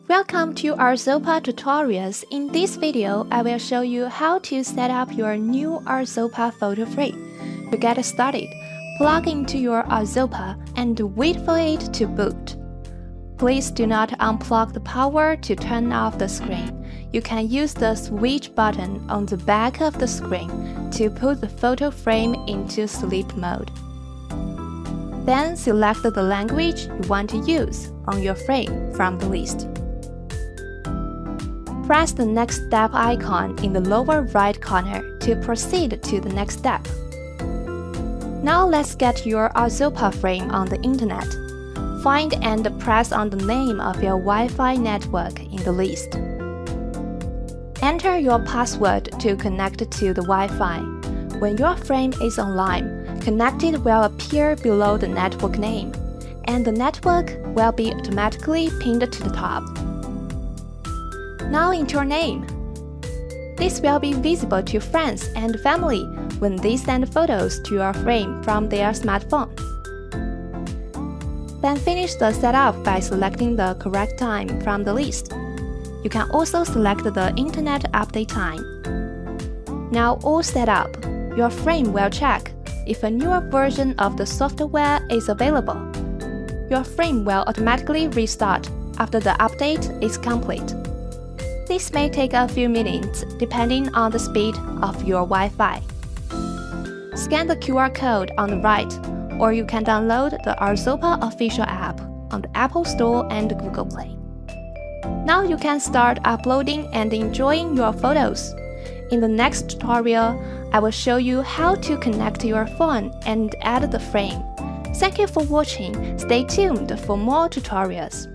Welcome to ARZOPA tutorials. In this video, I will show you how to set up your new ARZOPA photo frame. To get started, plug into your ARZOPA and wait for it to boot. Please do not unplug the power to turn off the screen. You can use the switch button on the back of the screen to put the photo frame into sleep mode. Then select the language you want to use on your frame from the list. Press the Next Step icon in the lower right corner to proceed to the next step. Now let's get your ARZOPA frame on the internet. Find and press on the name of your Wi-Fi network in the list. Enter your password to connect to the Wi-Fi. When your frame is online, connected will appear below the network name, and the network will be automatically pinned to the top. Now enter your name. This will be visible to friends and family when they send photos to your frame from their smartphone. Then finish the setup by selecting the correct time from the list. You can also select the internet update time. Now all set up, your frame will check if a newer version of the software is available. Your frame will automatically restart after the update is complete. This may take a few minutes depending on the speed of your Wi-Fi. Scan the QR code on the right, or you can download the ARZOPA official app on the Apple Store and Google Play. Now you can start uploading and enjoying your photos. In the next tutorial, I will show you how to connect your phone and add the frame. Thank you for watching. Stay tuned for more tutorials.